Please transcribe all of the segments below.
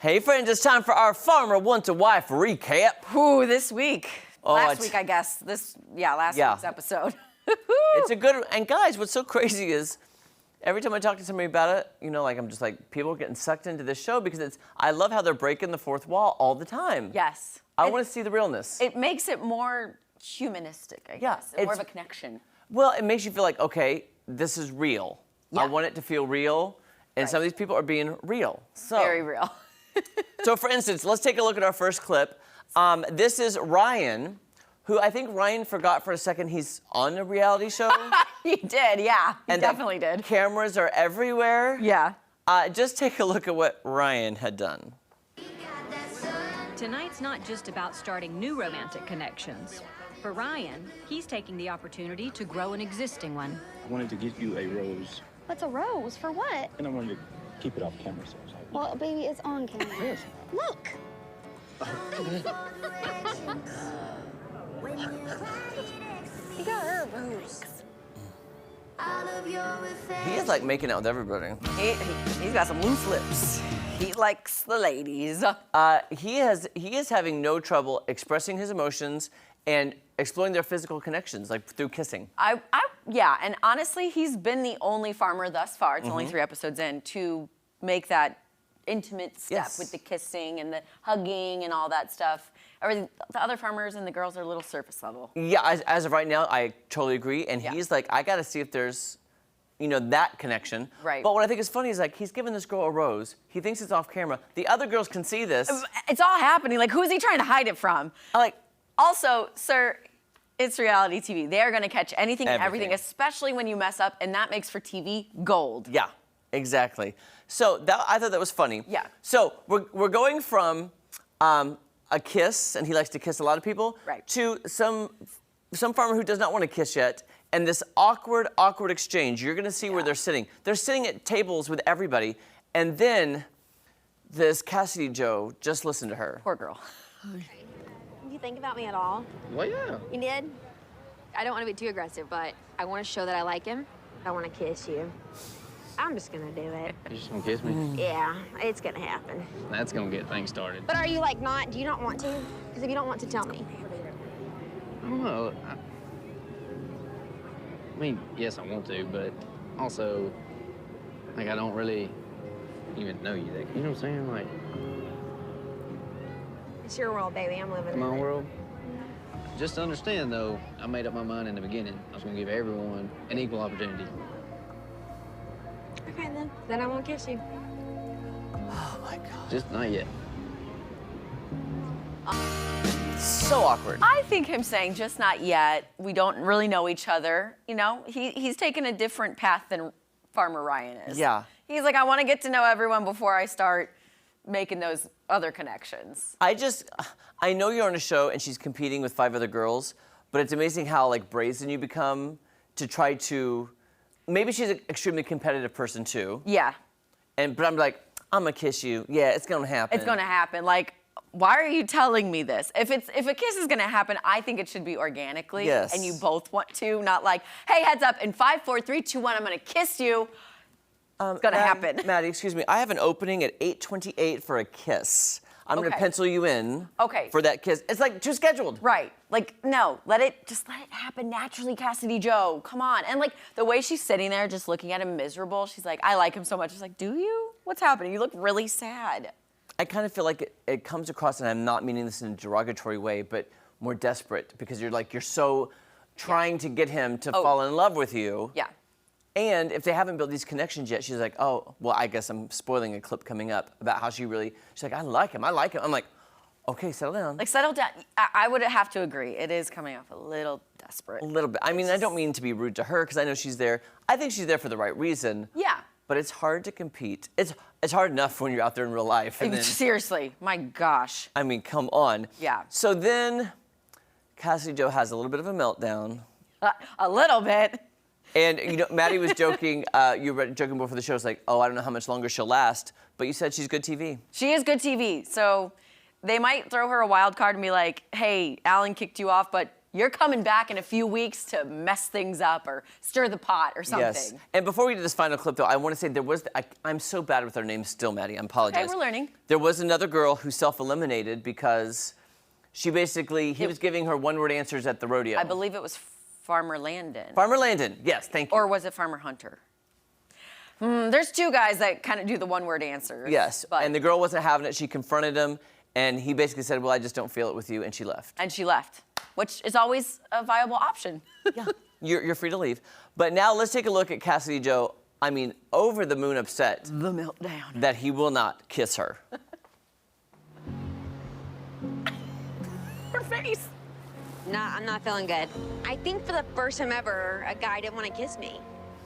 Hey friends, it's time for our Farmer Want a Wife recap. Ooh, this week. Last week, I guess. Last week's episode. It's a good, and guys, what's so crazy is every time I talk to somebody about it, I'm just like, people are getting sucked into this show because I love how they're breaking the fourth wall all the time. Yes. I want to see the realness. It makes it more humanistic, I guess. More of a connection. Well, it makes you feel like, okay, this is real. Yeah. I want it to feel real, and some of these people are being real. Very real. So for instance, let's take a look at our first clip. This is Ryan, who I think Ryan forgot for a second he's on a reality show. He did, yeah. He And definitely did. Cameras are everywhere. Yeah. Just take a look at what Ryan had done. Tonight's not just about starting new romantic connections. For Ryan, he's taking the opportunity to grow an existing one. I wanted to get you a rose. What's a rose? For what? And I wanted to keep it off camera, so I was like, Well, baby, it's on camera. yes. Look. You got her a rose. He is like making out with everybody. He's got some loose lips. He likes the ladies. He is having no trouble expressing his emotions and exploring their physical connections, like through kissing. Yeah, and honestly, he's been the only farmer thus far, it's only 3 episodes in, to make that intimate step with the kissing and the hugging and all that stuff. Everything, the other farmers and the girls are a little surface level. Yeah, as of right now, I totally agree. And he's like, I gotta see if there's, that connection. Right. But what I think is funny is like, he's giving this girl a rose. He thinks it's off camera. The other girls can see this. It's all happening. Like, who is he trying to hide it from? Also, sir, it's reality TV. They're gonna catch anything and everything, especially when you mess up, and that makes for TV gold. Yeah, exactly. So I thought that was funny. Yeah. So we're going from a kiss, and he likes to kiss a lot of people, right, to some farmer who does not want to kiss yet, and this awkward exchange. You're gonna see where they're sitting. They're sitting at tables with everybody, and then this Cassidy Joe, just listen to her. Poor girl. You think about me at all? Well, yeah. You did? I don't want to be too aggressive, but I want to show that I like him. I want to kiss you. I'm just gonna do it. You just gonna kiss me? Yeah, it's gonna happen. That's gonna get things started. But are you like not? Do you not want to? Because if you don't want to, tell me. I don't know. I mean, yes, I want to, but also, I don't really even know you. You know what I'm saying? Like, It's your world, baby. I'm living my in it. world. Just to understand, though, I made up my mind in the beginning. I was gonna give everyone an equal opportunity. Okay, then I won't kiss you. Oh my God. Just not yet. So awkward. I think him saying just not yet, we don't really know each other, he's taken a different path than Farmer Ryan is. Yeah. He's like, I want to get to know everyone before I start making those other connections. I know you're on a show and she's competing with 5 other girls, but it's amazing how brazen you become to try to, maybe she's an extremely competitive person too. Yeah. But I'm like, I'm gonna kiss you. Yeah, it's gonna happen. It's gonna happen. Like, why are you telling me this? If a kiss is gonna happen, I think it should be organically. Yes. And you both want to, not like, hey, heads up, in 5, 4, 3, 2, 1, I'm gonna kiss you. It's gonna happen. Maddie, excuse me. I have an opening at 8:28 for a kiss. I'm gonna pencil you in. Okay. For that kiss. It's like too scheduled. Right. Like, no, let it happen naturally, Cassidy Joe. Come on. And the way she's sitting there just looking at him miserable, she's like, I like him so much. She's like, do you? What's happening? You look really sad. I kind of feel like it comes across, and I'm not meaning this in a derogatory way, but more desperate because you're so trying to get him to fall in love with you. Yeah. And if they haven't built these connections yet, she's like, oh, well, I guess I'm spoiling a clip coming up about how she's like, I like him. I'm like, okay, settle down. Like, settle down. I would have to agree. It is coming off a little desperate. A little bit. I mean, I don't mean to be rude to her because I know she's there. I think she's there for the right reason. Yeah. But it's hard to compete. It's hard enough when you're out there in real life. And then, seriously, my gosh. I mean, come on. Yeah. So then Cassidy Joe has a little bit of a meltdown. A little bit. And, Maddie was joking, you were joking before the show, it's like, oh, I don't know how much longer she'll last, but you said she's good TV. She is good TV, so they might throw her a wild card and be like, hey, Alan kicked you off, but You're coming back in a few weeks to mess things up or stir the pot or something. Yes. And before we do this final clip, though, I want to say there was, I'm so bad with her name still, Maddie. I apologize. Okay, we're learning. There was another girl who self-eliminated because he was giving her one-word answers at the rodeo. I believe it was Farmer Landon. Farmer Landon, yes, thank you. Or was it Farmer Hunter? There's two guys that kind of do the one-word answers. Yes, but, and the girl wasn't having it. She confronted him, and he basically said, well, I just don't feel it with you, and she left. And she left, which is always a viable option. Yeah, you're free to leave. But now let's take a look at Cassidy Joe. I mean, over the moon upset. The meltdown. That he will not kiss her. Her face. Nah, I'm not feeling good. I think for the first time ever, a guy didn't want to kiss me.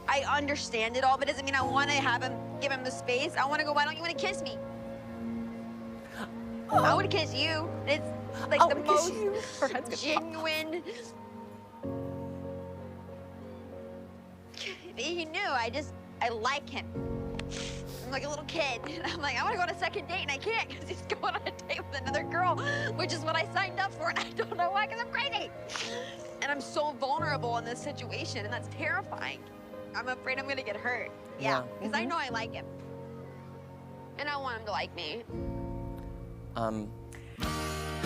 I understand it all, but it doesn't mean I want to give him the space. I want to go, why don't you want to kiss me? I would kiss you. It's like the most genuine. He knew, I like him. I'm like a little kid. I'm like, I want to go on a second date, and I can't because he's going on a date with another girl, which is what I signed up for, and I don't know why, because I'm crazy. And I'm so vulnerable in this situation, and that's terrifying. I'm afraid I'm going to get hurt. Yeah, because I know I like him. And I want him to like me. How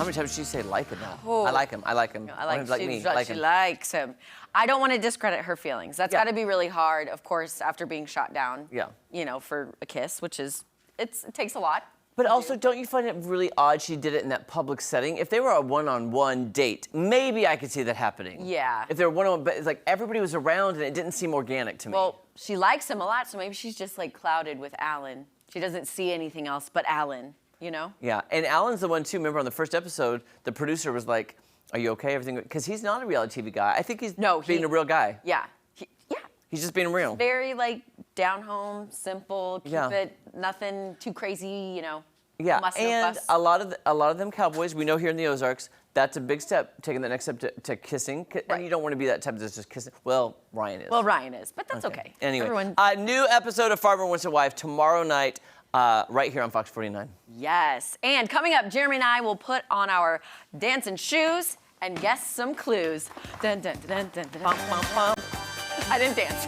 many times did she say like him now? Oh. I like him. I like him. I like, him to like me. I like she him. likes him. I don't want to discredit her feelings. That's Yeah. got to be really hard, of course, after being shot down. Yeah. You know, for a kiss, which is, it takes a lot. But also, don't you find it really odd she did it in that public setting? If they were a one-on-one date, maybe I could see that happening. Yeah. If they were one-on-one, but it's like everybody was around and it didn't seem organic to me. Well, she likes him a lot, so maybe she's just like clouded with Alan. She doesn't see anything else but Alan, you know? Yeah, and Alan's the one too. Remember on the first episode, the producer was like, "Are you okay? Everything?" Because he's not a reality TV guy. I think he's being a real guy. Yeah. He's just being real. Very like down home, simple, keep Yeah. it, nothing too crazy, you know. Yeah, no muss, no and fuss. a lot of them cowboys we know here in the Ozarks. That's a big step, taking the next step to kissing. And Right. you don't want to be that type that's just kissing. Well, Ryan is. Well, Ryan is, but that's okay. Anyway, Everyone, new episode of Farmer Wants a Wife tomorrow night, right here on Fox 49. yes. And coming up, Jeremy and I will put on our dancing shoes and guess some clues. Dun, dun, dun, dun, dun, dun, dun. I didn't dance.